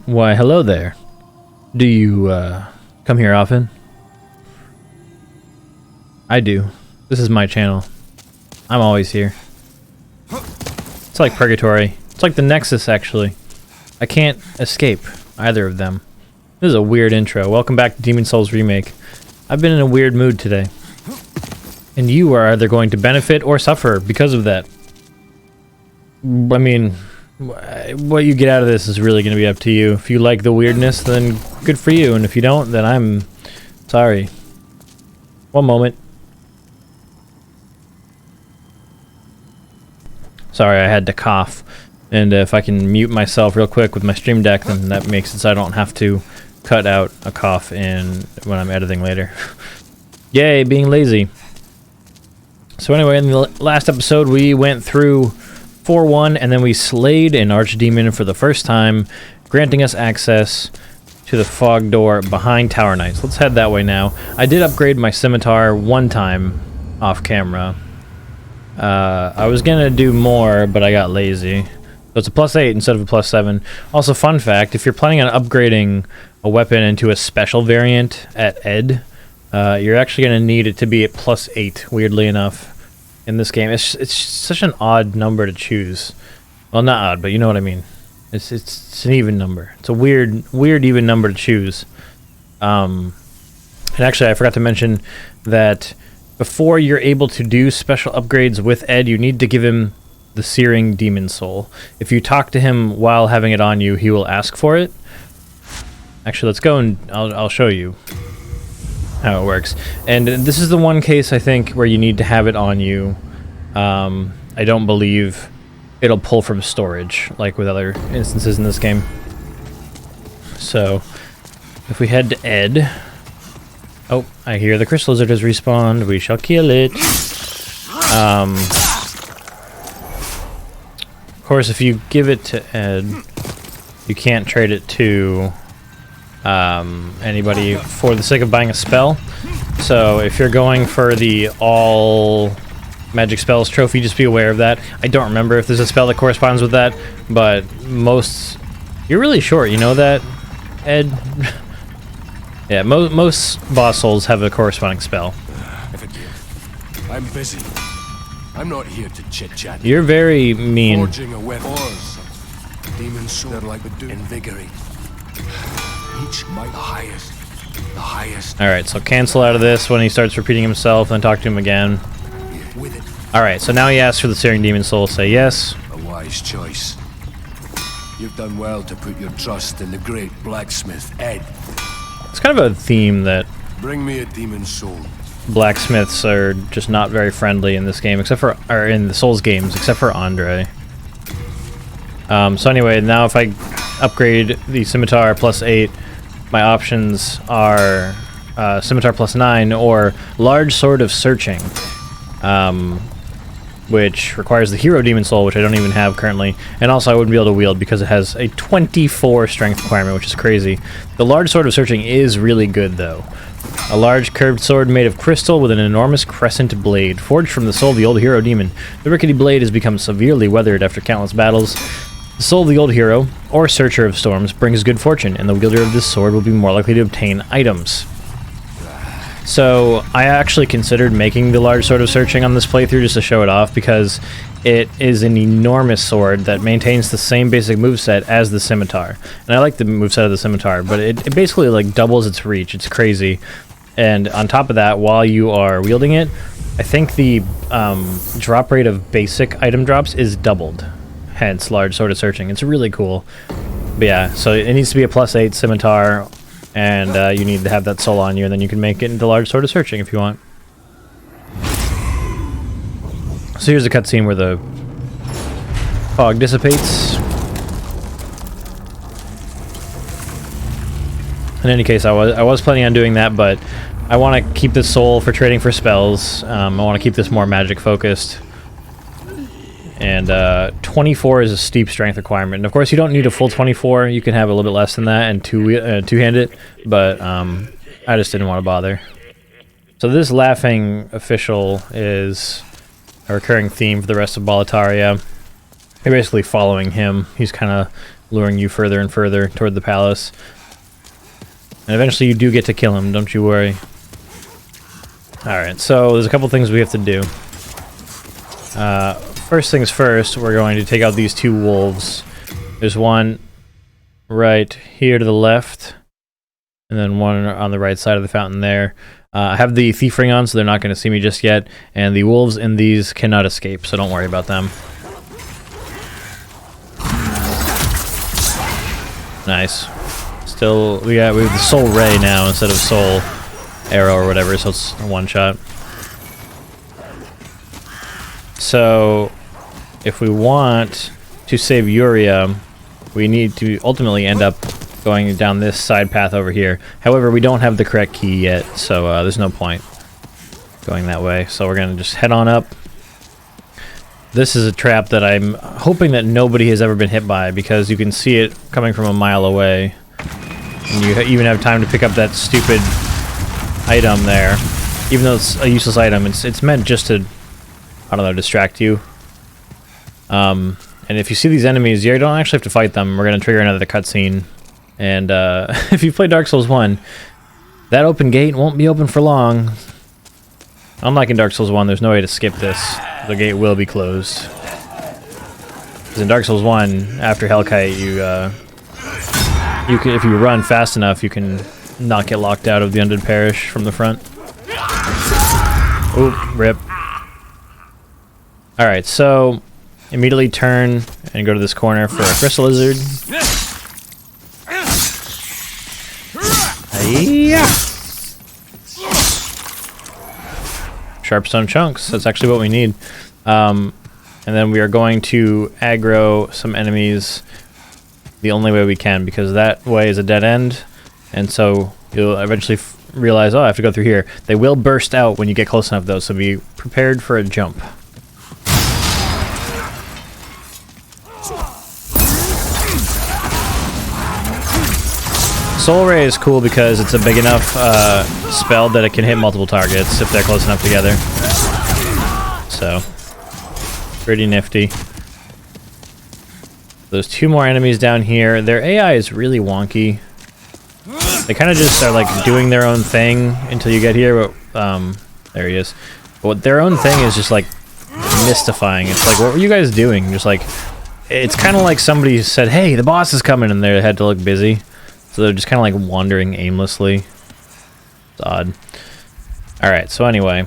Why, hello there. Do you, come here often? I do. This is my channel. I'm always here. It's like Purgatory. It's like the Nexus, actually. I can't escape either of them. This is a weird intro. Welcome back to Demon's Souls Remake. I've been in a weird mood today. And you are either going to benefit or suffer because of that. I mean, what you get out of this is really going to be up to you. If you like the weirdness, then good for you. And if you don't, then I'm sorry. One moment. Sorry, I had to cough. And if I can mute myself real quick with my stream deck, then that makes it so I don't have to cut out a cough when I'm editing later. Yay, being lazy. So anyway, in the last episode, we went through 4-1, and then we slayed an archdemon for the first time, granting us access to the fog door behind Tower Knights. Let's head that way now. I did upgrade my scimitar one time off camera. I was gonna do more, but I got lazy. So it's a +8 instead of a +7. Also, fun fact, if you're planning on upgrading a weapon into a special variant at Ed, you're actually going to need it to be at +8, weirdly enough, in this game. It's such an odd number to choose. Well, not odd, but you know what I mean. It's an even number. It's a weird even number to choose. And actually, I forgot to mention that before you're able to do special upgrades with Ed, you need to give him the Searing Demon Soul. If you talk to him while having it on you, he will ask for it. Actually, let's go and I'll show you how it works. And this is the one case, I think, where you need to have it on you. I don't believe it'll pull from storage, like with other instances in this game. So, if we head to Ed... Oh, I hear the crystal lizard has respawned. We shall kill it. Of course, if you give it to Ed, you can't trade it to anybody for the sake of buying a spell. So if you're going for the all magic spells trophy, just be aware of that. I don't remember if there's a spell that corresponds with that, but most... You're really short, you know that, Ed? Yeah, most boss souls have a corresponding spell. I'm busy. I'm not here to chit-chat. You're very mean. Forging a weapon. Demon sword like the do. Invigorate. Each might the highest. Alright, so cancel out of this when he starts repeating himself, then talk to him again. With it. Alright, so now he asks for the Searing Demon Soul. Say yes. A wise choice. You've done well to put your trust in the great blacksmith, Ed. It's kind of a theme that Bring me a demon soul. blacksmiths are just not very friendly in this game, except for, or in the Souls games, except for Andre. So anyway, now if I upgrade the scimitar +8, my options are scimitar +9 or large sword of searching, which requires the hero demon soul, which I don't even have currently, and also I wouldn't be able to wield because it has a 24 strength requirement, which is crazy. The large sword of searching is really good though. A large curved sword made of crystal with an enormous crescent blade, forged from the soul of the old hero demon. The rickety blade has become severely weathered after countless battles. The soul of the old hero, or searcher of storms, brings good fortune, and the wielder of this sword will be more likely to obtain items. So, I actually considered making the large sword of searching on this playthrough just to show it off, because it is an enormous sword that maintains the same basic moveset as the scimitar. And I like the moveset of the scimitar, but it basically like doubles its reach. It's crazy. And on top of that, while you are wielding it, I think the drop rate of basic item drops is doubled. Hence, large sword of searching. It's really cool. But yeah, so it needs to be a +8 scimitar, and you need to have that soul on you, and then you can make it into large sword of searching if you want. So here's a cutscene where the fog dissipates. In any case, I was planning on doing that, but I want to keep this soul for trading for spells. I want to keep this more magic focused. And 24 is a steep strength requirement. And of course, you don't need a full 24. You can have a little bit less than that and two-hand it. But I just didn't want to bother. So this laughing official is a recurring theme for the rest of Boletaria. You're basically following him. He's kind of luring you further and further toward the palace. And eventually you do get to kill him, don't you worry. Alright, so there's a couple things we have to do. First things first, we're going to take out these two wolves. There's one right here to the left, and then one on the right side of the fountain there. I have the thief ring on, so they're not going to see me just yet, and the wolves in these cannot escape, so don't worry about them. Nice. Still, we have the soul ray now instead of soul arrow or whatever, so it's a one shot. So, if we want to save Yuria, we need to ultimately end up going down this side path over here. However, we don't have the correct key yet, so there's no point going that way. So we're going to just head on up. This is a trap that I'm hoping that nobody has ever been hit by, because you can see it coming from a mile away. And you even have time to pick up that stupid item there. Even though it's a useless item, it's meant just to, I don't know, distract you. And if you see these enemies, you don't actually have to fight them. We're going to trigger another cutscene. And if you play Dark Souls 1, that open gate won't be open for long. Unlike in Dark Souls 1, there's no way to skip this. The gate will be closed. Because in Dark Souls 1, after Hellkite, you can, if you run fast enough, you can not get locked out of the Undead Parish from the front. Oop, rip. Alright, so immediately turn and go to this corner for a crystal lizard. Yeah. Sharpstone chunks, that's actually what we need. And then we are going to aggro some enemies the only way we can, because that way is a dead end, and so you'll eventually realize, oh, I have to go through here. They will burst out when you get close enough though, so be prepared for a jump. Soul Ray is cool because it's a big enough spell that it can hit multiple targets if they're close enough together. So, pretty nifty. There's two more enemies down here. Their AI is really wonky. They kind of just are like doing their own thing until you get here, but there he is. But their own thing is just like mystifying. It's like, what were you guys doing? Just like, it's kind of like somebody said, hey, the boss is coming, and they had to look busy. So they're just kind of like wandering aimlessly. It's odd. Alright, so anyway,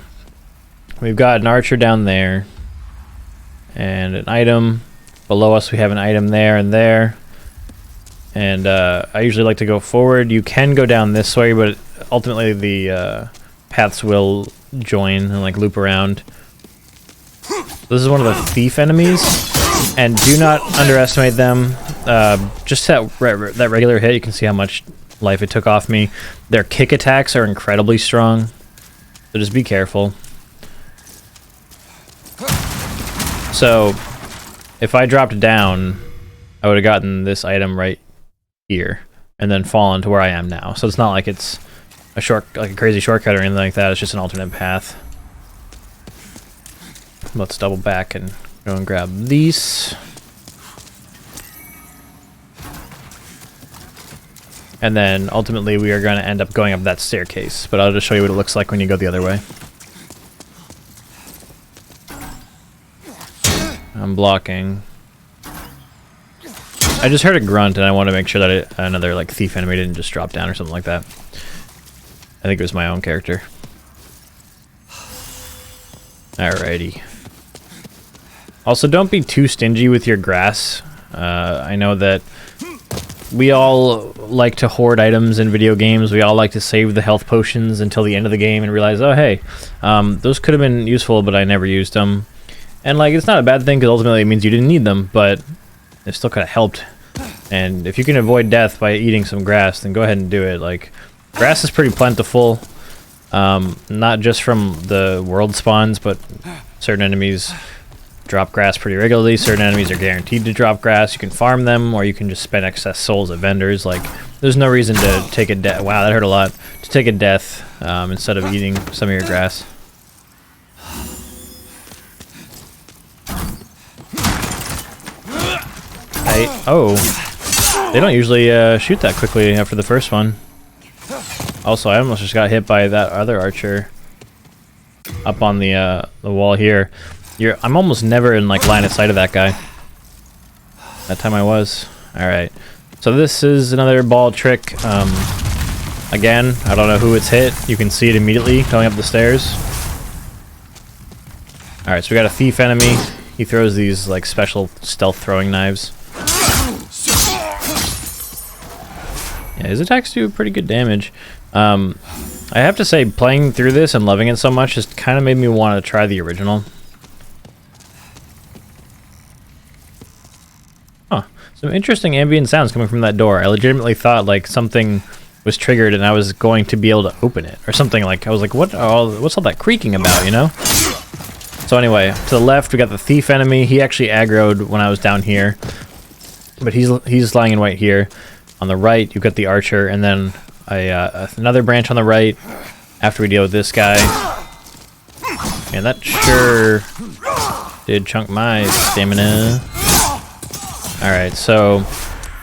we've got an archer down there, and an item. Below us we have an item there and there. And I usually like to go forward. You can go down this way, but ultimately the paths will join and like loop around. This is one of the thief enemies, and do not underestimate them. Just that regular hit, you can see how much life it took off me. Their kick attacks are incredibly strong, so just be careful. So, if I dropped down, I would have gotten this item right here, and then fallen to where I am now. So it's not like it's a crazy shortcut or anything like that. It's just an alternate path. Let's double back and go and grab these. And then ultimately we are going to end up going up that staircase, but I'll just show you what it looks like when you go the other way. I'm blocking. I just heard a grunt and I want to make sure that another like thief enemy didn't just drop down or something like that. I think it was my own character. Alrighty. Also, don't be too stingy with your grass. I know that we all like to hoard items in video games. We all like to save the health potions until the end of the game and realize, oh hey, those could have been useful, but I never used them. And like, it's not a bad thing because ultimately it means you didn't need them, but it still could have helped. And if you can avoid death by eating some grass, then go ahead and do it. Like, grass is pretty plentiful, not just from the world spawns, but certain enemies drop grass pretty regularly. Certain enemies are guaranteed to drop grass. You can farm them, or you can just spend excess souls at vendors. Like, there's no reason to take a death. Wow, that hurt a lot. To take a death instead of eating some of your grass. Oh, They don't usually shoot that quickly after the first one. Also, I almost just got hit by that other archer up on the wall here. I'm almost never in like line of sight of that guy. That time I was. All right. So this is another ball trick. Again, I don't know who it's hit. You can see it immediately going up the stairs. All right, so we got a thief enemy. He throws these like special stealth throwing knives. Yeah, his attacks do pretty good damage. I have to say, playing through this and loving it so much just kind of made me want to try the original. Huh. Some interesting ambient sounds coming from that door. I legitimately thought like something was triggered and I was going to be able to open it or something. Like I was like, what's all that creaking about, you know? So anyway, to the left we got the thief enemy. He actually aggroed when I was down here, but he's lying in wait here. On the right you've got the archer, and then another branch on the right after we deal with this guy. And that sure did chunk my stamina. Alright, so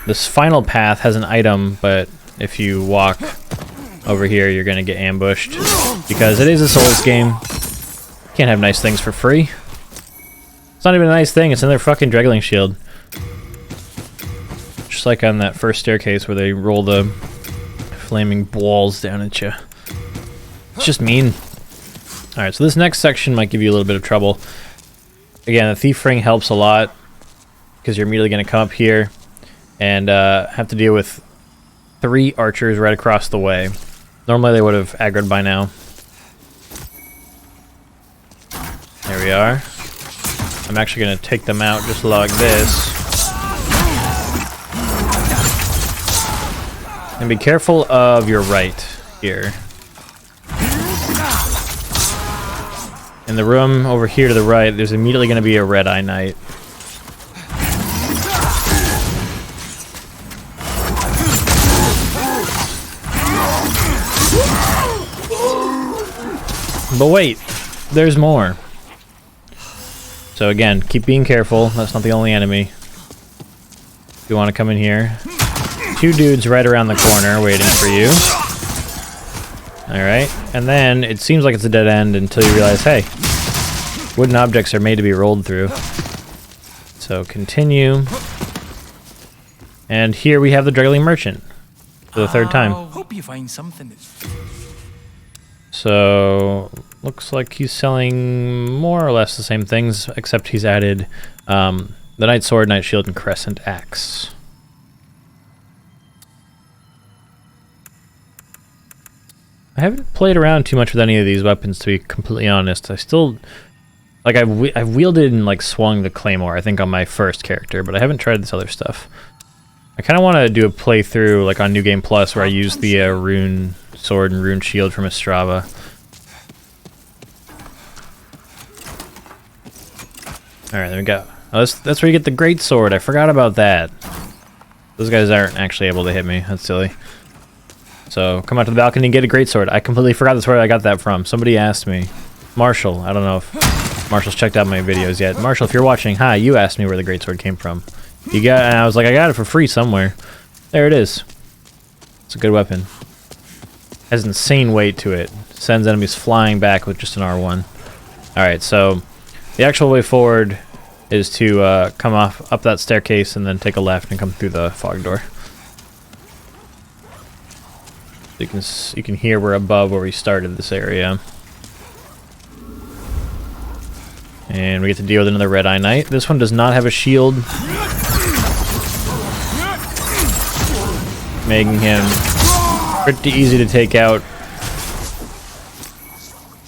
this final path has an item, but if you walk over here you're gonna get ambushed because it is a Souls game. Can't have nice things for free. It's not even a nice thing, it's another fucking Dregling shield. Just like on that first staircase where they roll the flaming balls down at you. It's just mean. Alright, so this next section might give you a little bit of trouble. Again, the thief ring helps a lot because you're immediately going to come up here and have to deal with 3 archers right across the way. Normally they would have aggroed by now. There we are. I'm actually going to take them out just like this. And be careful of your right here. In the room over here to the right, there's immediately going to be a red-eye knight. But wait, there's more. So again, keep being careful. That's not the only enemy. If you want to come in here. 2 dudes right around the corner waiting for you. Alright, and then it seems like it's a dead end until you realize, hey, wooden objects are made to be rolled through. So continue. And here we have the Dregling Merchant for the 3rd time. Hope you find something. So looks like he's selling more or less the same things, except he's added the Knight Sword, Knight Shield, and Crescent Axe. I haven't played around too much with any of these weapons, to be completely honest. I still, like, I've wielded and like swung the claymore, I think, on my first character, but I haven't tried this other stuff. I kind of want to do a playthrough, like on New Game Plus, where I use the rune sword and rune shield from Ostrava. All right, there we go. Oh, that's where you get the great sword. I forgot about that. Those guys aren't actually able to hit me. That's silly. So come out to the balcony and get a great sword. I completely forgot that's where I got that from. Somebody asked me. Marshall. I don't know if Marshall's checked out my videos yet. Marshall, if you're watching, hi. You asked me where the great sword came from. You got, and I was like, I got it for free somewhere. There it is. It's a good weapon. Has insane weight to it. Sends enemies flying back with just an R1. All right, so the actual way forward is to come up that staircase and then take a left and come through the fog door. You can hear we're above where we started this area. And we get to deal with another Red-Eye Knight. This one does not have a shield, making him pretty easy to take out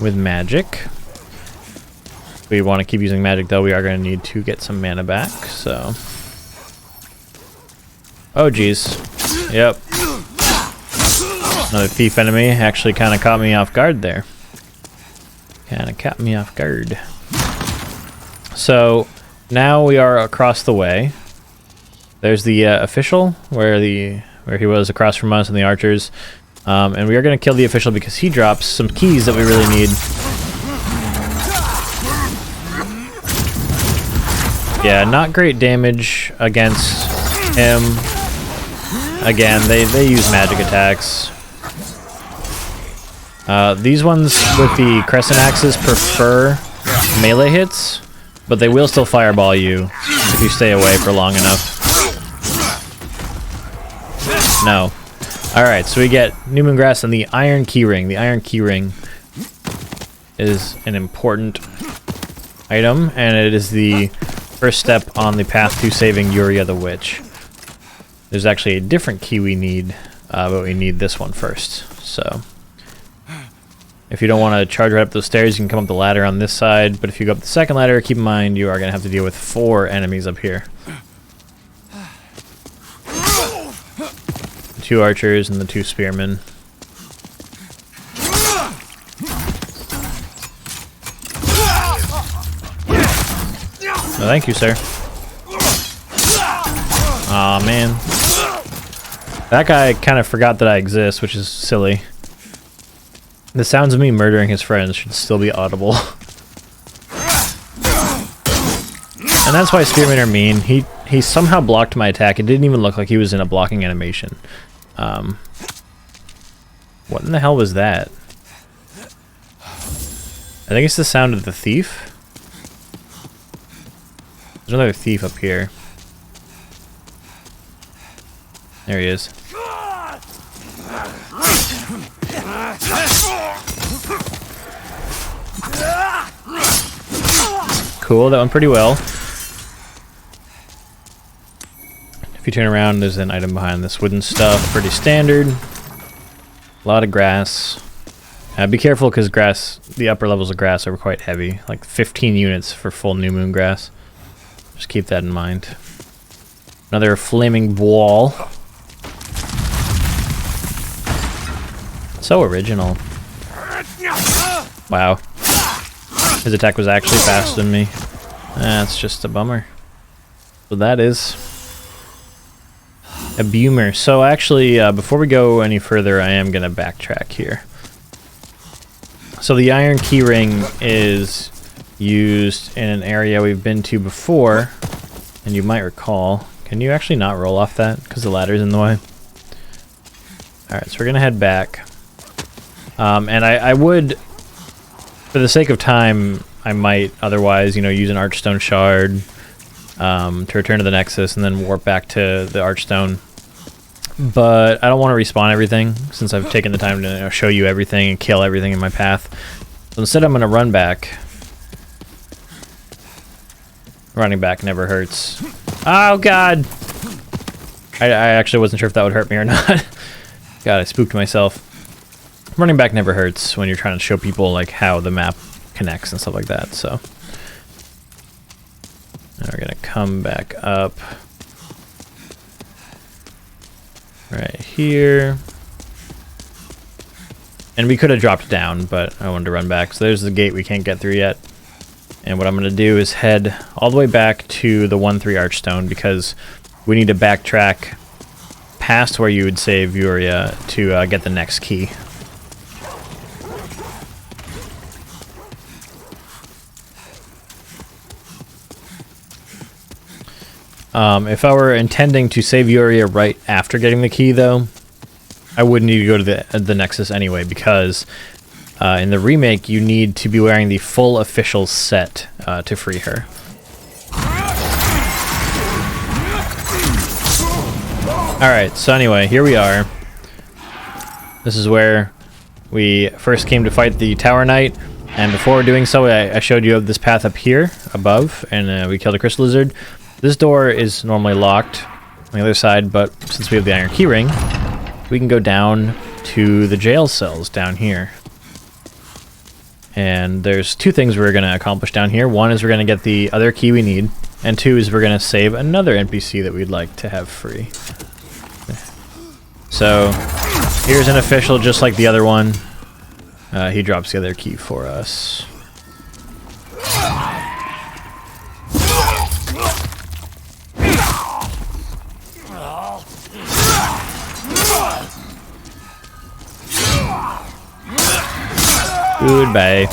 with magic. If we want to keep using magic, though, we are going to need to get some mana back, so... Oh, geez. Yep. Another thief enemy actually kind of caught me off guard there. So now we are across the way. There's the official where he was across from us and the archers, and we are going to kill the official because he drops some keys that we really need. Yeah, not great damage against him. again, they use magic attacks. These ones with the crescent axes prefer melee hits, but they will still fireball you if you stay away for long enough. No. Alright, so we get New Moon Grass and the Iron Keyring. The Iron Keyring is an important item, and it is the first step on the path to saving Yuria the Witch. There's actually a different key we need, but we need this one first. So, if you don't want to charge right up those stairs, you can come up the ladder on this side, but if you go up the second ladder, keep in mind you are going to have to deal with 4 enemies up here. 2 archers and the 2 spearmen. Oh, thank you, sir. Aw, man. That guy kind of forgot that I exist, which is silly. The sounds of me murdering his friends should still be audible. And that's why spearmen are mean. He somehow blocked my attack. It didn't even look like he was in a blocking animation. What in the hell was that? I think it's the sound of the thief. There's another thief up here. There he is. Cool, that went pretty well. If you turn around, there's an item behind this wooden stuff. Pretty standard. A lot of grass. Be careful because grass, the upper levels of grass are quite heavy. Like 15 units for full New Moon Grass. Just keep that in mind. Another flaming wall. So original. Wow. His attack was actually faster than me. That's just a bummer. So that is a boomer. So actually, before we go any further, I am going to backtrack here. So the Iron Keyring is used in an area we've been to before, and you might recall. Can you actually not roll off that because the ladder's in the way? Alright, so we're going to head back. And I would, for the sake of time, I might otherwise, you know, use an Archstone Shard to return to the Nexus and then warp back to the Archstone. But I don't want to respawn everything since I've taken the time to show you everything and kill everything in my path. So instead I'm going to run back. Running back never hurts. Oh god! I actually wasn't sure if that would hurt me or not. God, I spooked myself. Running back never hurts when you're trying to show people like how the map connects and stuff like that, so. Now we're gonna come back up. Right here. And we could have dropped down, but I wanted to run back. So there's the gate we can't get through yet. And what I'm gonna do is head all the way back to the 1-3 Archstone because we need to backtrack past where you would save Yuria to get the next key. If I were intending to save Yuria right after getting the key, though, I wouldn't need to go to the Nexus anyway, because in the remake, you need to be wearing the full official set to free her. Alright, so anyway, here we are. This is where we first came to fight the Tower Knight, and before doing so, I showed you this path up here, above, and we killed a Crystal Lizard. This door is normally locked on the other side, but since we have the Iron Keyring, we can go down to the jail cells down here. And there's 2 things we're going to accomplish down here. One is we're going to get the other key we need, and 2 is we're going to save another NPC that we'd like to have free. So, here's an official just like the other one. He drops the other key for us. Goodbye.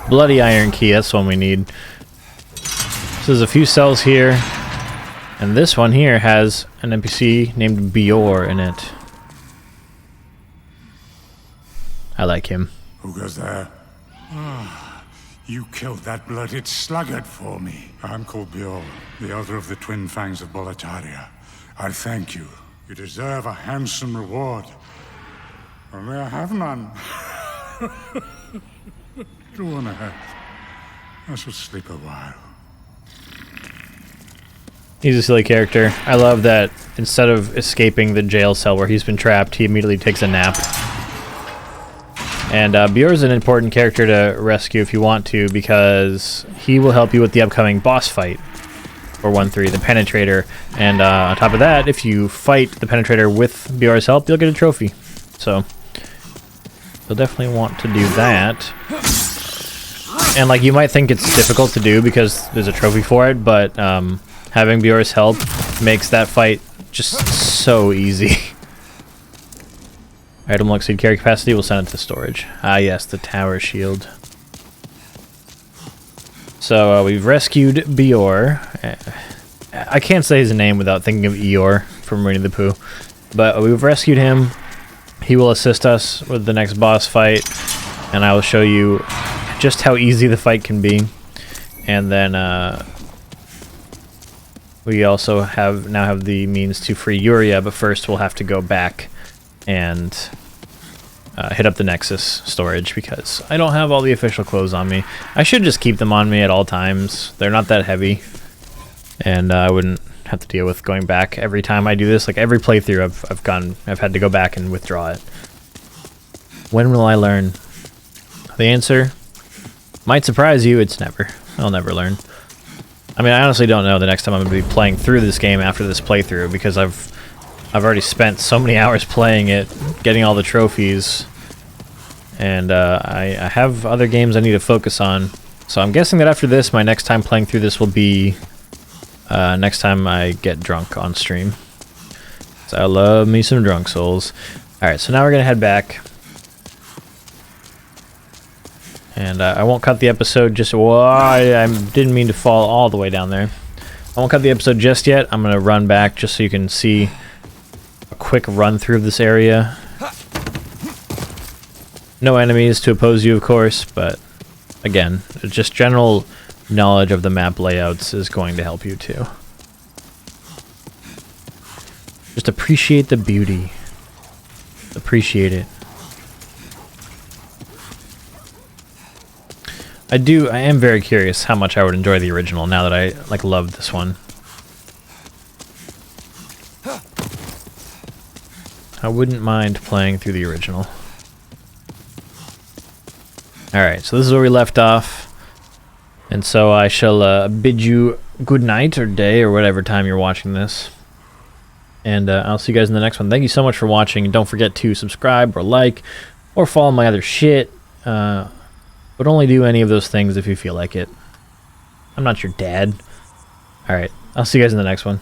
Bloody Iron Key, that's the one we need. So there's a few cells here. And this one here has an NPC named Bior in it. I like him. Who goes there? Ah, you killed that blooded sluggard for me. I'm called Bjorn, the elder of the Twin Fangs of Boletaria. I thank you. You deserve a handsome reward. Only I have none. Go on ahead. I shall sleep a while. He's a silly character. I love that instead of escaping the jail cell where he's been trapped, he immediately takes a nap. And Bjorn's an important character to rescue if you want to, because he will help you with the upcoming boss fight for 1-3, the Penetrator. And on top of that, if you fight the Penetrator with Bjorn's help, you'll get a trophy. So you'll definitely want to do that. And like, you might think it's difficult to do because there's a trophy for it, but having Bjorn's help makes that fight just so easy. Item will exceed carry capacity, we'll send it to storage. Ah yes, the tower shield. So we've rescued Bior. I can't say his name without thinking of Eeyore from Winnie the Pooh. But we've rescued him. He will assist us with the next boss fight. And I will show you just how easy the fight can be. And then we also now have the means to free Yuria, but first we'll have to go back and hit up the Nexus storage because I don't have all the official clothes on me. I should just keep them on me at all times. They're not that heavy, and I wouldn't have to deal with going back every time I do this. Like every playthrough, I've had to go back and withdraw it. When will I learn? The answer might surprise you. It's never. I'll never learn. I mean, I honestly don't know the next time I'm going to be playing through this game after this playthrough because I've already spent so many hours playing it, getting all the trophies, and I have other games I need to focus on. So I'm guessing that after this, my next time playing through this will be next time I get drunk on stream. So I love me some drunk souls. Alright, so now we're going to head back. And I won't cut the episode just... Well, I didn't mean to fall all the way down there. I won't cut the episode just yet. I'm going to run back just so you can see a quick run through of this area. No enemies to oppose you, of course, but again, just general knowledge of the map layouts is going to help you too. Just appreciate the beauty. Appreciate it. I am very curious how much I would enjoy the original now that I like love this one. I wouldn't mind playing through the original. Alright, so this is where we left off. And so I shall bid you good night or day or whatever time you're watching this. And I'll see you guys in the next one. Thank you so much for watching. And don't forget to subscribe or like or follow my other shit. But only do any of those things if you feel like it. I'm not your dad. Alright, I'll see you guys in the next one.